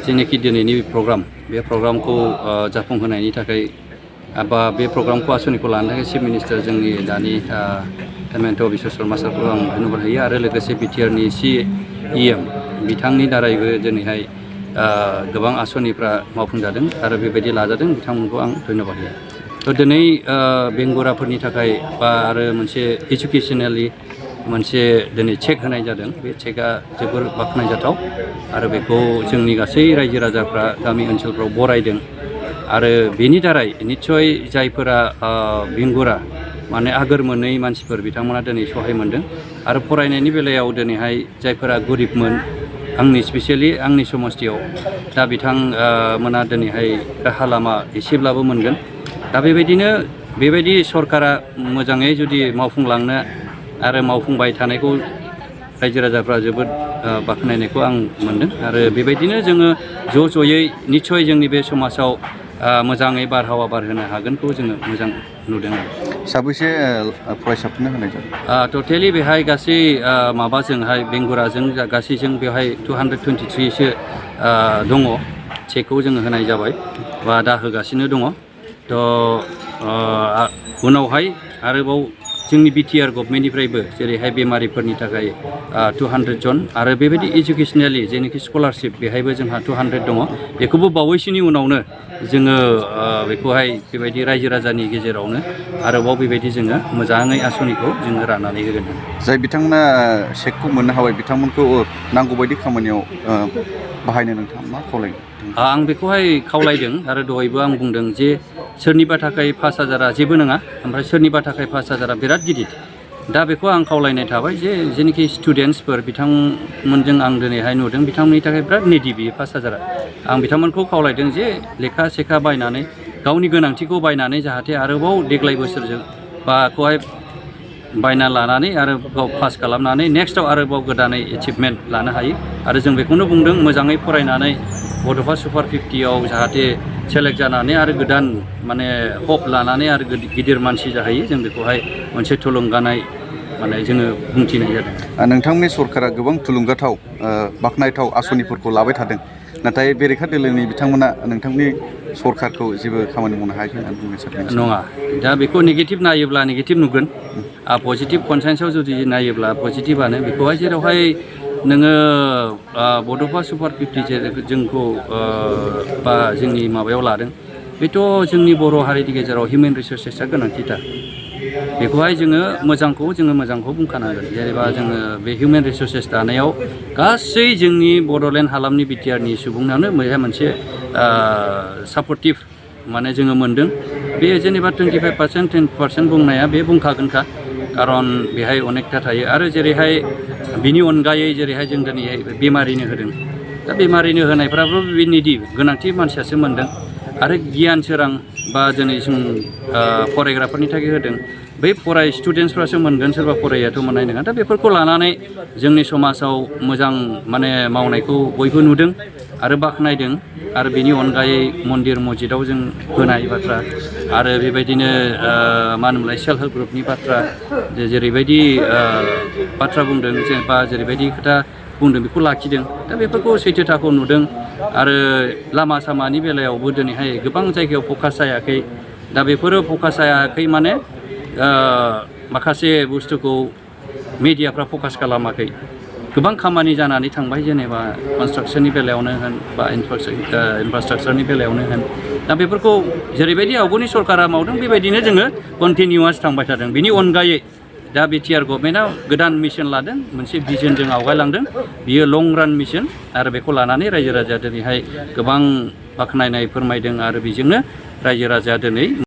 जेनेखि दिनैनि प्रग्राम बे प्रग्रामखौ जाफुंहोनायनि थाखाय बा बे प्रग्रामखौ आसनिखौ लानो थाखाय चिफ मिनिस्टार जोंनि दानि हेमन्त बिश्व शर्मा सारखौ आं धन्यबाद होयो आरो लोगोसे बिटिआरनि CEM बिथांनि दारैबो दिनैहाय गोबां आसनिफ्रा मावफुंजादों आरो बेबायदि लाजादों बिथांमोनखौ आं धन्यबाद होयो। थ' दिनै बेंगुराफोरनि थाखाय बा आरो मोनसे एजुकेसनेलि मोनसे दिनै चेक होनाय जादों। बे चेकआ जोबोर बाख्नायजाथाव आरो बेखौ जोंनि गासै रायजो राजाफ्रा गामि ओनसोलफ्राव बरायदों आरो बेनि दारै निस्सय जायफोरा बेंगुरा माने आगोर मोनै मानसिफोर बिथांमोना दिनै सहाय मोनदों आरो फरायनायनि बेलायाव दिनैहाय जायफोरा गोरिबमोन आंनि स्पेसियेलि आंनि समस्थियाव दा बिथांमोना दिनैहाय राहा लामा एसेब्लाबो मोनगोन। दा बेबायदि सरकारा मोजाङै जुदि मावफुंलांनो आरो मावफुंबाय थानायखौ रायजो राजाफ्रा जोबोद बाख्नायनायखौ आं मोनदों आरो बेबायदिनो जोङो ज'यै निस्सय जोंनि बे समाजाव मोजाङै बारहावा बारहोनो हागोनखौ जोङो मोजां नुदों। साबैसे फरायसाफोरनो होनाय जादों? टटेलि बेहाय गासै माबाजोंहाय बेंगुराजों गासैजों बेवहाय 223सो दङ। चेकखौ जोङो होनाय जाबाय बा दा होगासिनो दङ। थ' उनावहाय आरोबाव जोंनि बिटिआर गभर्नमेन्टनिफ्रायबो जेरैहाय बेमारिफोरनि थाखाय 200 जन आरो बेबायदि एजुकेसनेलि जेनोखि स्कलारशिप बेहायबो जोंहा 200 दङ। बेखौबो बावैसोनि उनावनो जोङो बेखौहाय बेबायदि रायजो राजानि गेजेरावनो आरोबाव बेबायदि जोङो मोजाङै आसनिखौ जोङो राननानै होगोन। जाय बिथांमोना चेकखौ मोननो हाबाय बिथांमोनखौ नांगौबायदि खामानियाव बाहायनो नोंथाङा मा खावलायगोन? आं बेखौहाय खावलायदों आरो दहायबो आं बुंदों जे सोरनिबा थाखाय 5,000आ जेबो नङा ओमफ्राय सोरनिबा थाखाय 5,000आ बिराद गिदिर। दा बेखौ आं खावलायनाय थाबाय जे जेनोखि स्टुडेन्टसफोर बिथांमोनजों आं दिनैहाय नुदों बिथांमोननि थाखाय बिराद निडि बियो 5,000आ। आं बिथांमोनखौ खावलायदों जे लेखा सेखा बायनानै गावनि गोनांथिखौ बायनानै जाहाथे आरोबाव देग्लाय बोसोरजों बाखौहाय बायना लानानै आरो गाव पास खालामनानै नेक्स्टआव आरोबाव गोदानै एचिभमेन्ट लानो हायो आरो जों बेखौनो बुंदों मोजाङै फरायनानै बड'फा सुपार 50आव जाहाथे सेलेक्ट जानानै आरो गोदान माने हप लानानै आरो गिदिर मानसि जाहैयो जों बेखौहाय मोनसे थुलुंगानाय माने जोङो बुंथिनाय जादों। नोंथांनि सरकारा गोबां थुलुंगाथाव बाख्नायथाव आसनिफोरखौ लाबाय थादों नाथाय बेरेखा दोलोनि बिथांमोना नोंथांनि सरकारखौ जेबो खामानि मावनो हायाखै होननानै बुंनो सानदों। नङा, दा बेखौ नेगेटिभ नायोब्ला नेगेटिभ नुगोन। पजिटिभ कनसेन्सआव जुदि नायोब्ला पजिटिभआनो बेखौहाय जेरावहाय नोङो बड'फा सुपार 50 जोंखौ बा जोंनि माबायाव लादों बेथ' जोंनि बर' हारिनि गेजेराव हिउमेन रिसर्सेसआ गोनांथिथार। बेखौहाय जोङो मोजांखौ बुंखानांगोन। जेनेबा जोङो बे हिउमेन रिसर्सेस दानायाव गासै जोंनि बड'लेण्ड हालामनि बिटिआरनि सुबुंनानो बेहाय मोनसे सापर्टिभ माने जोङो मोनदों। बे जेनेबा 25% 10% बुंनाया बे बुंखागोनखा खारन बेहाय अनेकथा थायो आरो जेरैहाय बिनि अनगायै जेरैहाय जों दिनैहाय बेमारिनो होदों। दा बेमारिनो होनायफ्राबो बे निडि गोनांथि मानसियासो मोनदों आरो गियान सोरां बा दिनै जों फरायग्राफोरनि थाखाय होदों बै स्टुडेन्टसफ्रासो मोनगोन सोरबा फरायैयाथ' मोननाय नङा। दा बेफोरखौ लानानै जोंनि समाजाव मोजां माने मावनायखौ बयबो नुदों आरो बाख्नायदों आरो बेनि अनगायै मन्दिर मस्जिदाव जों होनाय बाथ्रा आरो बेबायदिनो मा होनोमोनलाय सेल्फ हेल्प ग्रुपनि बाथ्रा जेरैबायदि बाथ्रा बुंदों जेनेबा जेरैबायदि खोथा बुंदों बेखौ लाखिदों। दा बेफोरखौ सैथोथाखौ नुदों आरो लामा सामानि बेलायावबो दिनैहाय गोबां जायगायाव फकास जायाखै। दा बेफोरो फकास जायाखै माने माखासे बुस्थुखौ मेडियाफ्रा फकास खालामाखै। गोबां खामानि जानानै थांबाय जेनेबा कनस्ट्राक्सननि बेलायावनो होन बा इनफ्रास्ट्राक्चारनि बेलायावनो होन। दा बेफोरखौ जेरैबायदि आवगोलनि सरकारा मावदों बेबायदिनो जोङो कन्टिनिउवास थांबाय थादों। बिनि अनगायै दा बिटिआर गभर्नमेन्टआ गोदान मिशन लादों मोनसे भिजनजों आवगायलांदों बियो लं रान मिशन आरो बेखौ लानानै रायजो राजाया दिनैहाय गोबां बाख्नायनाय फोरमायदों आरो बेजोंनो रायजो राजाया दिनै